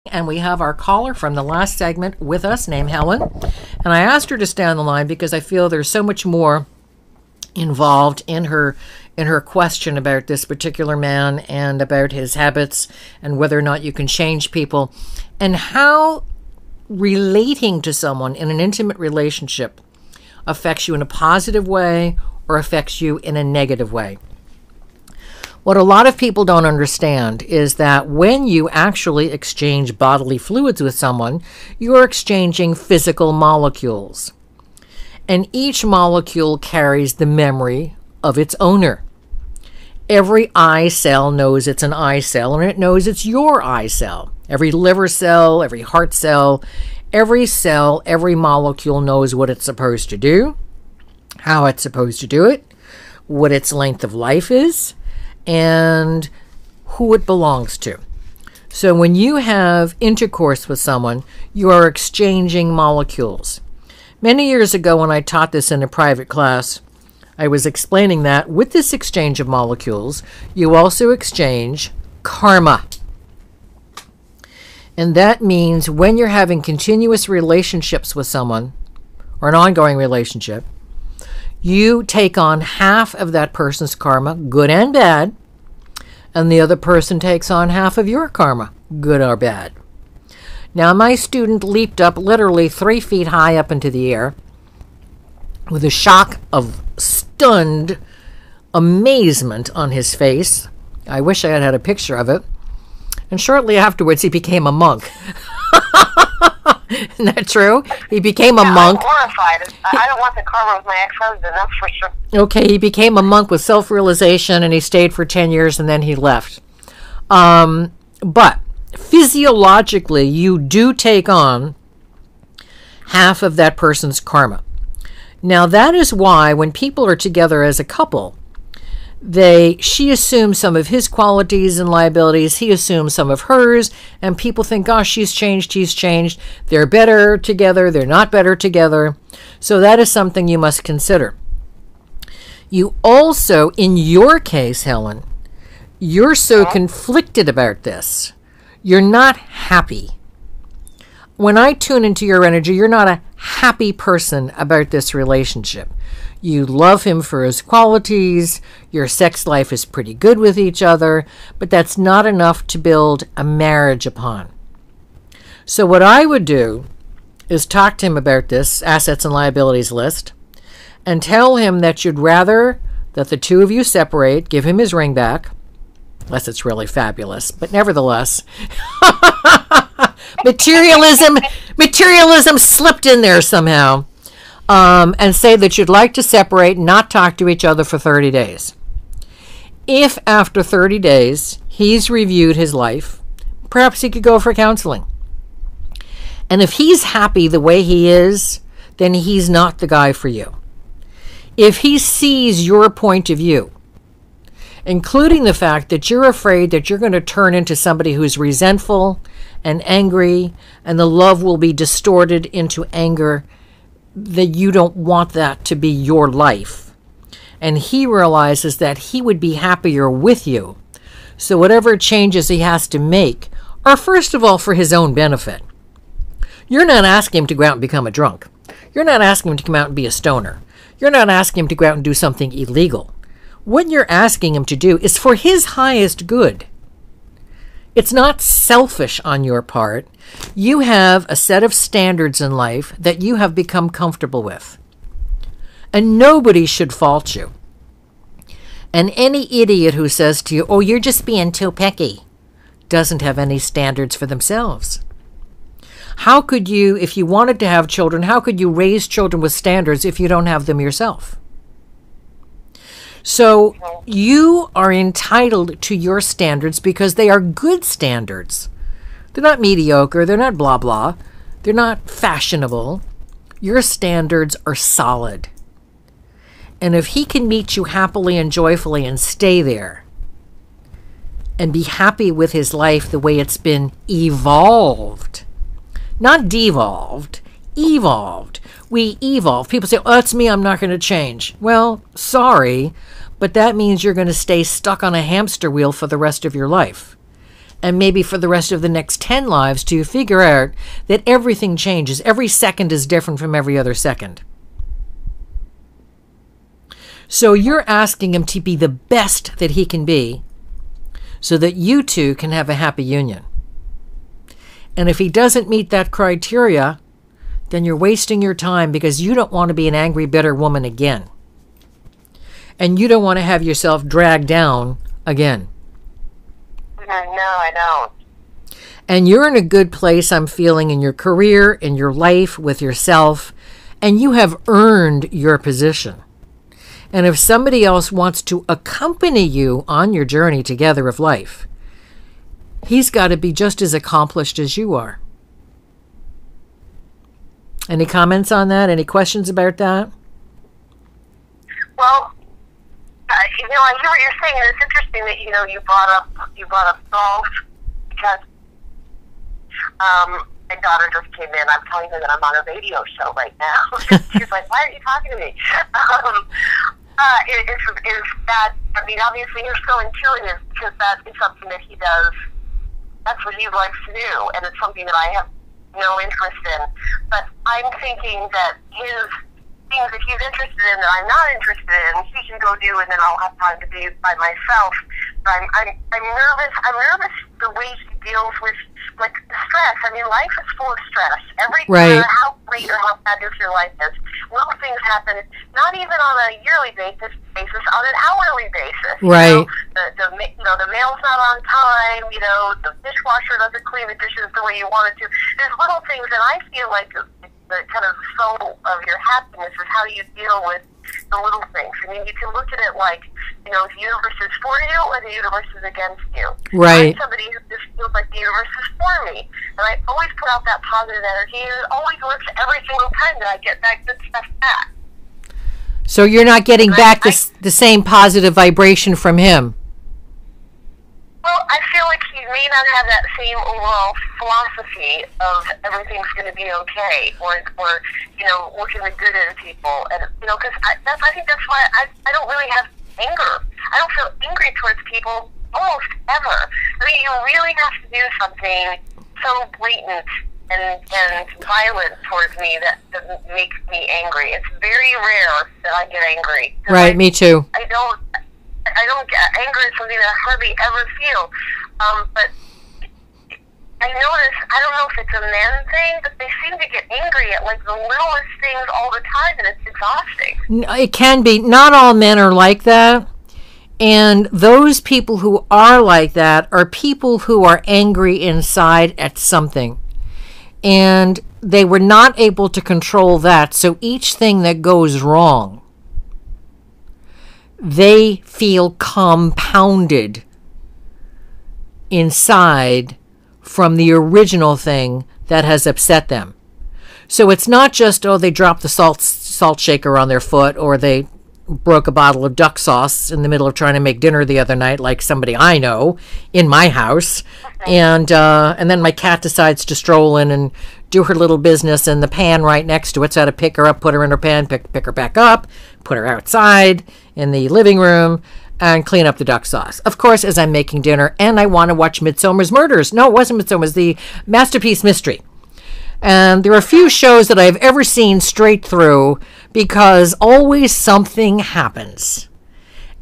And we have our caller from the last segment with us named Helen. And I asked her to stay on the line because I feel there's so much more involved in her question about this particular man and about his habits and whether or not you can change people and how relating to someone in an intimate relationship affects you in a positive way or affects you in a negative way. What a lot of people don't understand is that when you actually exchange bodily fluids with someone, you're exchanging physical molecules. And each molecule carries the memory of its owner. Every eye cell knows it's an eye cell, and it knows it's your eye cell. Every liver cell, every heart cell, every molecule knows what it's supposed to do, how it's supposed to do it, what its length of life is, and who it belongs to. So when you have intercourse with someone, you are exchanging molecules. Many years ago when I taught this in a private class, I was explaining that with this exchange of molecules, you also exchange karma. And that means when you're having continuous relationships with someone, or an ongoing relationship, you take on half of that person's karma, good and bad, and the other person takes on half of your karma, good or bad. Now, my student leaped up literally 3 feet high up into the air with a shock of stunned amazement on his face. I wish I had had a picture of it. And shortly afterwards, he became a monk. Isn't that true? He became a monk. I'm horrified. I don't want the karma of my ex-husband, that's for sure. Okay, he became a monk with self-realization, and he stayed for 10 years, and then he left. But physiologically, you do take on half of that person's karma. Now, that is why when people are together as a couple, she assumes some of his qualities and liabilities, he assumes some of hers, and people think, gosh, she's changed, he's changed. They're better together, they're not better together. So that is something you must consider. You also, in your case, Helen, you're so conflicted about this. You're not happy. When I tune into your energy, you're not a happy person about this relationship. You love him for his qualities, your sex life is pretty good with each other, but that's not enough to build a marriage upon. So what I would do is talk to him about this assets and liabilities list and tell him that you'd rather that the two of you separate, give him his ring back, unless it's really fabulous, but nevertheless, materialism slipped in there somehow. And say that you'd like to separate and not talk to each other for 30 days. If after 30 days he's reviewed his life, perhaps he could go for counseling. And if he's happy the way he is, then he's not the guy for you. If he sees your point of view, including the fact that you're afraid that you're going to turn into somebody who's resentful and angry, and the love will be distorted into anger, that you don't want that to be your life. And he realizes that he would be happier with you. So whatever changes he has to make are first of all for his own benefit. You're not asking him to go out and become a drunk. You're not asking him to come out and be a stoner. You're not asking him to go out and do something illegal. What you're asking him to do is for his highest good. It's not selfish on your part. You have a set of standards in life that you have become comfortable with. And nobody should fault you. And any idiot who says to you, oh, you're just being too picky, doesn't have any standards for themselves. How could you, if you wanted to have children, how could you raise children with standards if you don't have them yourself? So you are entitled to your standards because they are good standards. They're not mediocre. They're not blah, blah. They're not fashionable. Your standards are solid. And if he can meet you happily and joyfully and stay there and be happy with his life the way it's been evolved, not devolved, evolved. We evolve. People say, oh, that's me, I'm not going to change. Well, sorry, but that means you're going to stay stuck on a hamster wheel for the rest of your life. and maybe for the rest of the next 10 lives, till you figure out that everything changes. Every second is different from every other second. So you're asking him to be the best that he can be so that you two can have a happy union. And if he doesn't meet that criteria, then you're wasting your time, because you don't want to be an angry, bitter woman again. And you don't want to have yourself dragged down again. No, I don't. And you're in a good place, I'm feeling, in your career, in your life, with yourself, and you have earned your position. And if somebody else wants to accompany you on your journey together of life, he's got to be just as accomplished as you are. Any comments on that? Any questions about that? Well, I hear what you're saying, and it's interesting that you brought up golf, because my daughter just came in. I'm telling her that I'm on a radio show right now. She's like, "Why aren't you talking to me?" Is that? I mean, obviously you're so intuitive, because that is something that he does. That's what he likes to do, and it's something that I have no interest in. But I'm thinking that his things that he's interested in that I'm not interested in, he can go do, and then I'll have time to be by myself. But I'm nervous. I'm nervous the way he deals with, like, stress. I mean, life is full of stress. No matter how great or how fabulous your life is, little things happen, not even on a yearly basis, on an hourly basis. Right. The mail's not on time. The dishwasher doesn't clean the dishes the way you want it to. There's little things, and I feel like the kind of soul of your happiness is how you deal with the little things. I mean, you can look at it like, the universe is for you or the universe is against you. Right. I'm somebody who just feels like the universe is for me. And I always put out that positive energy, and it always works every single time that I get that good stuff back. So you're not getting back the same positive vibration from him? Well, I feel like he may not have that same overall philosophy of everything's going to be okay, or looking the good in people, and because I think that's why I don't really have anger. I don't feel angry towards people almost ever. I mean, you really have to do something so blatant and violent towards me that makes me angry. It's very rare that I get angry. Right, me too. I don't get anger is something that I hardly ever feel. But I notice, I don't know if it's a men thing, but they seem to get angry at like the littlest things all the time, and it's exhausting. It can be. Not all men are like that. And those people who are like that are people who are angry inside at something. And they were not able to control that. So each thing that goes wrong, they feel compounded inside from the original thing that has upset them. So it's not just, they dropped the salt shaker on their foot, or they broke a bottle of duck sauce in the middle of trying to make dinner the other night, like somebody I know in my house. And then my cat decides to stroll in and do her little business, and the pan right next to it, so I had to pick her up, put her in her pan, pick her back up, put her outside in the living room, and clean up the duck sauce. Of course, as I'm making dinner, and I want to watch Midsommar's Murders. No, it wasn't Midsommar's, the Masterpiece Mystery. And there are a few shows that I've ever seen straight through, because always something happens.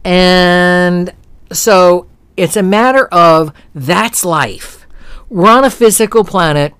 And so it's a matter of, that's life. We're on a physical planet.